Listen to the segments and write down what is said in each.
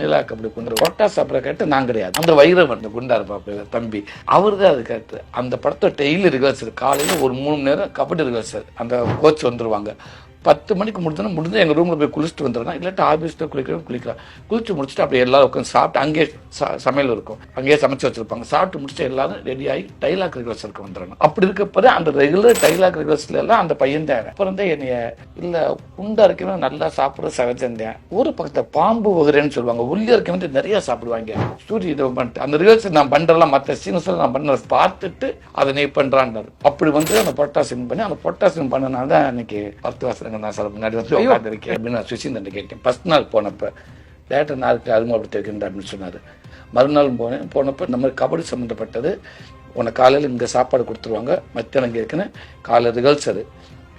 நிலாக்கு அப்படி கொண்டு கொட்டா சாப்பிட்ற கேட்டு நான் கிடையாது. அந்த வைரம் அந்த குண்டா இருப்பா தம்பி, அவரு தான் அது கேட்டு. அந்த படத்தை டெய்லி ரிஹர்சல், காலையில் ஒரு 3 மணி நேரம் கபடி ரிஹர்சல். அந்த கோச் வந்துருவாங்க 10 மணிக்கு முடிஞ்சு எங்கள் ரூமில் போய் குளிச்சுட்டு வந்துடுறேன். இல்லாட்டி ஆஃபீஸில் குளிக்கலாம். குளிச்சு முடிச்சுட்டு அப்படியே எல்லாரும் உட்காந்து சாப்பிட்டு அங்கேயே சமையல் இருக்கும், அங்கேயே சமைச்சு வச்சுருப்பாங்க. சாப்பிட்டு முடிச்சுட்டு எல்லாரும் ரெடி ஆகி டைலாக் ரிஹர்சலுக்கு வந்துடணும். அப்படி இருக்கப்போ அந்த ரெகுலர் டைலாக் ரிஹர்சல் எல்லாம் அந்த பையன் தான். அப்புறம் தான் என்னைய இல்லை குண்டா இருக்கவே நல்லா சாப்பிட்ற சகஜந்தேன். ஊர் பக்கத்தில் பாம்பு வகுறேன்னு சொல்லுவாங்க, உள்ளே இருக்க வந்து நிறையா சாப்பிடுவாங்க. ஸ்டூடியோ இதை பண்ணிட்டு அந்த ரிஹர்சல் நான் பண்ணுறலாம், மற்ற சீன்ஸ் நான் பண்ண பார்த்துட்டு அதை நீ பண்ணுறான்னு அப்படி வந்து அந்த பொட்டாசியம் பண்ணி அந்த பொட்டாசியம் பண்ணனால தான் அன்னைக்கு 10 வருஷம் நான் சார் முன்னாடி வந்து உட்காந்துருக்கேன் அப்படின்னு நான் சுஷிந்தன் கேட்டேன். ஃபர்ஸ்ட் நாள் போனப்போ டேரக்டர் நாளுக்கு அறிமுகப்படுத்திருக்கேன் அப்படின்னு சொன்னார். மறுநாள் போனப்போ இந்த மாதிரி கபடி சம்மந்தப்பட்டது. உனக்கு காலையில் இங்கே சாப்பாடு கொடுத்துருவாங்க, மத்தியானம் இங்கே இருக்குன்னு காலையில் ரிஹர்சல்.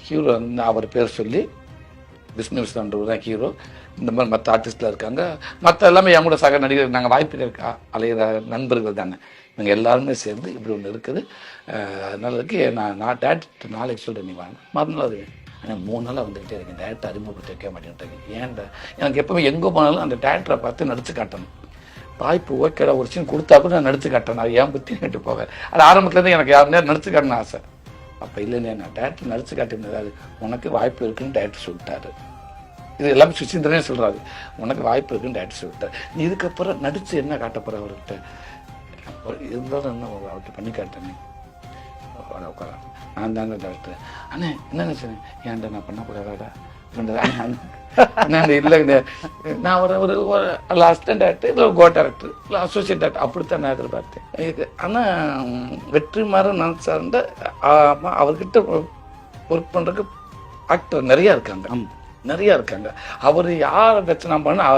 ஹீரோ அவர் பேர் சொல்லி விஷ்ணுவிஸ்வன்றவர் தான் ஹீரோ. இந்த மாதிரி மற்ற ஆர்டிஸ்டில் இருக்காங்க, மற்ற எல்லாமே என் கூட சக நடிகர், நாங்கள் வாய்ப்பு இருக்கா அலையிற நண்பர்கள் தானே, நாங்கள் எல்லாருமே சேர்ந்து இப்படி ஒன்று இருக்குது. அதனால இருக்கு நான் டேரக்டர் நாளைக்கு சொல்கிறேன், நீ வாங்க. மறுநாள் ஆனால் 3 நாளாக வந்துக்கிட்டே இருக்கேன், டேரக்டர் அறிமுகப்படுத்த வைக்க மாட்டேன்ட்டாங்க. ஏன்டா எனக்கு எப்பவுமே எங்கே போனாலும் அந்த டேரக்டரை பார்த்து நடிச்சு காட்டணும். வாய்ப்பு ஓகேடா ஒரு சீன் கொடுத்தா கூட நான் நடிச்சு காட்டணும், அது ஏன் பற்றி கேட்டு போவேன். அது ஆரம்பத்துலேருந்து எனக்கு யார் நேரம் நடிச்சு காட்டணும் ஆசை. அப்போ இல்லைண்ணே நான் டேரக்டர் நடிச்சு காட்டியிருந்தது, உனக்கு வாய்ப்பு இருக்குன்னு டேரக்டர் சொல்லிட்டாரு. இது எல்லாமே சுசீந்திரனே சொல்கிறாரு, உனக்கு வாய்ப்பு இருக்குன்னு டேரக்டர் சொல்லிட்டாரு. நீ இதுக்கப்புறம் நடித்து என்ன காட்ட போகிற அவர்கிட்ட இருந்தாலும் என்ன அவர்கிட்ட பண்ணி காட்டேன். உட்கார நான் தாங்க டேரக்டர். அண்ணே என்ன நினச்சேன், ஏன்டா நான் பண்ணக்கூடாதாடா இல்லைங்க, நான் ஒரு அசிஸ்டன்ட் டேரக்டர், இல்லை கோ டேரக்டர், இல்லை அசோசியேட் டேரக்டர், அப்படித்தான் நான் எதிர்பார்த்தேன். இது ஆனால் வெற்றிமாறன் நினச்சாருண்ட அவர்கிட்ட ஒர்க் பண்ணுறதுக்கு ஆக்டர் நிறையா இருக்காங்க. அவர் யாரை பிரச்சனை பண்ண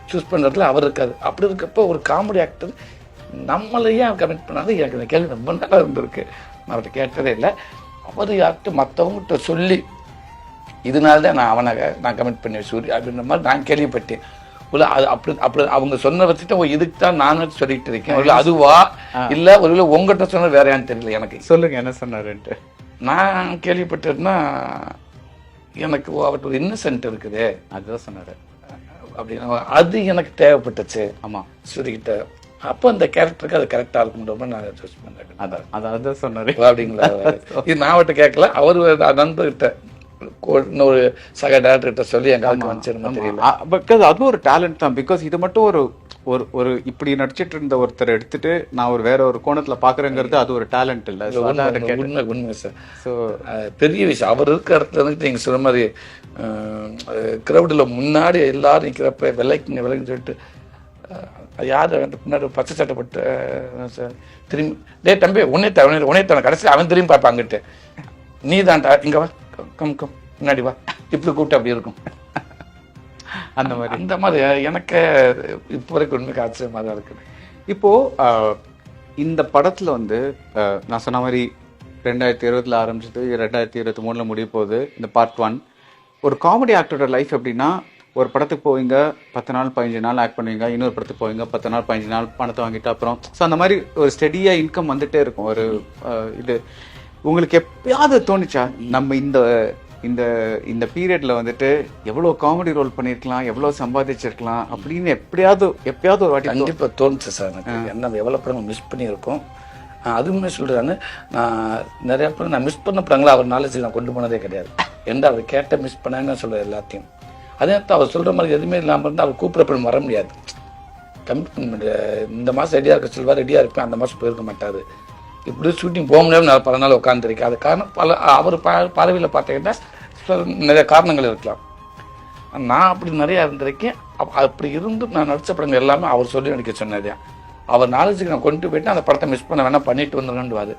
சூஸ் பண்ணுறதுல அவர் இருக்காது. அப்படி இருக்கப்போ ஒரு காமெடி ஆக்டர் நம்மளையே கமிட் பண்ணாது. எனக்கு இந்த கேள்வி ரொம்ப நல்லா இருந்திருக்கு, நான் அவர்கிட்ட கேட்டதே இல்லை. அவர் யார்கிட்ட மற்றவங்ககிட்ட சொல்லி இதனால தான் நான் கமிட் பண்ணி சூரி அப்படின்ற மாதிரி நான் கேள்விப்பட்டேன். அது அப்படி அவங்க சொன்ன வச்சுட்டு இதுக்கு தான் நானும் சொல்லிட்டு இருக்கேன். ஒரு அதுவா இல்லை ஒரு உங்ககிட்ட சொன்னது வேறையான்னு தெரியல. எனக்கு சொல்லுங்க என்ன சொன்னாருன்ட்டு. நான் கேள்விப்பட்டதுன்னா எனக்கு அவர்கிட்ட ஒரு இன்னசென்ட் இருக்குது, அதுதான் சொன்னாரு அப்படின்னா அது எனக்கு தேவைப்பட்டுச்சு. ஆமாம் சூரிக்கிட்ட அப்போ அந்த கேரக்டருக்கு அது கரெக்டாக இருக்கும் நான் சூஸ் பண்ணேன். அதான் சொன்னாரு அப்படிங்களா? இது நான் அவர்கிட்ட கேட்கல, அவர் நண்பர்கிட்ட இன்னொரு சக டேரக்டர்கிட்ட சொல்லி என் காலத்துக்கு வந்துச்சிருந்தா தெரியல. பிகாஸ் அதுவும் ஒரு டேலண்ட் தான். பிகாஸ் இது மட்டும் ஒரு இப்படி நடிச்சிட்டு இருந்த ஒருத்தர் எடுத்துட்டு நான் ஒரு வேற ஒரு கோணத்துல பாக்குறேங்கிறது அது ஒரு டேலண்ட் இல்ல. உண்மை சார். ஸோ பெரிய விஷயம் அவர் இருக்க இடத்துல இருந்துட்டு நீங்க சொல்ற மாதிரி கிரௌடில் முன்னாடி எல்லாரும் நிற்கிறப்ப விலைக்குன்னு சொல்லிட்டு யார் முன்னாடி பச்சை சட்டை போட்டு சார் திரும்பி தம்பி உன்னே தவணை கடைசி அவன் திரும்பி பார்ப்பான் அங்கிட்டு, நீ தான்டா இங்க வா கம் முன்னாடி வா, இப்படி கூப்பிட்டு அப்படி இருக்கும். அந்த மாதிரி எனக்கு இப்போ வரைக்கும் உண்மைக்கு ஆச்சரியமாக தான் இருக்குது. இப்போ இந்த படத்துல வந்து நான் சொன்ன மாதிரி 2020 ஆரம்பிச்சது 2023 முடிய போகுது இந்த பார்ட் 1. ஒரு காமெடி ஆக்டரோட லைஃப் எப்படின்னா, ஒரு படத்துக்கு போவீங்க 10 நாள் 15 நாள் ஆக்ட் பண்ணுவீங்க, இன்னொரு படத்துக்கு போவீங்க 10 நாள் 15 நாள் பணத்தை வாங்கிட்டு அப்புறம் ஸோ அந்த மாதிரி ஒரு ஸ்டெடியாக இன்கம் வந்துட்டே இருக்கும். ஒரு இது உங்களுக்கு எப்பயாவது தோணுச்சா நம்ம இந்த இந்த பீரியட்ல வந்துட்டு எவ்வளோ காமெடி ரோல் பண்ணியிருக்கலாம், எவ்வளோ சம்பாதிச்சிருக்கலாம் அப்படின்னு எப்பயாவது ஒரு வாட்டி கண்டிப்பாக தோணுச்சு சார். எனக்கு என்ன எவ்வளோ படங்கள் மிஸ் பண்ணியிருக்கோம். அதுவுமே சொல்கிறான்னு நான் நிறையா படம் நான் மிஸ் பண்ண படங்களை அவர் நாலேஜ் நான் கொண்டு போனதே கிடையாது. எந்த அவர் கேட்ட மிஸ் பண்ணான்னு சொல்கிறேன் எல்லாத்தையும். அதே நேரத்தில் அவர் சொல்கிற மாதிரி எதுவுமே இல்லாமல் இருந்தால் அவர் கூப்பிட்றப்ப வர முடியாது. கமிட்மெண்ட் இந்த மாதம் ரெடியாக இருக்க சொல்வார், ரெடியாக இருப்பேன், அந்த மாதம் போயிருக்க மாட்டார். இப்படி ஷூட்டிங் போக முடியாமல் நான் பல நாள் உட்காந்துருக்கேன். அது காரணம் அவர் பார்வையில் பார்த்தீங்கன்னா நிறைய காரணங்கள் இருக்கலாம். நான் அப்படி நிறையா இருந்திருக்கேன். அப்படி இருந்து நான் நடித்த படங்கள் எல்லாமே அவர் சொல்லி நடிக்க சொன்னதே. அவர் நாலேஜுக்கு நான் கொண்டு போயிட்டு அந்த படத்தை மிஸ் பண்ண வேணால் பண்ணிட்டு வந்துருங்கன்னுவார்.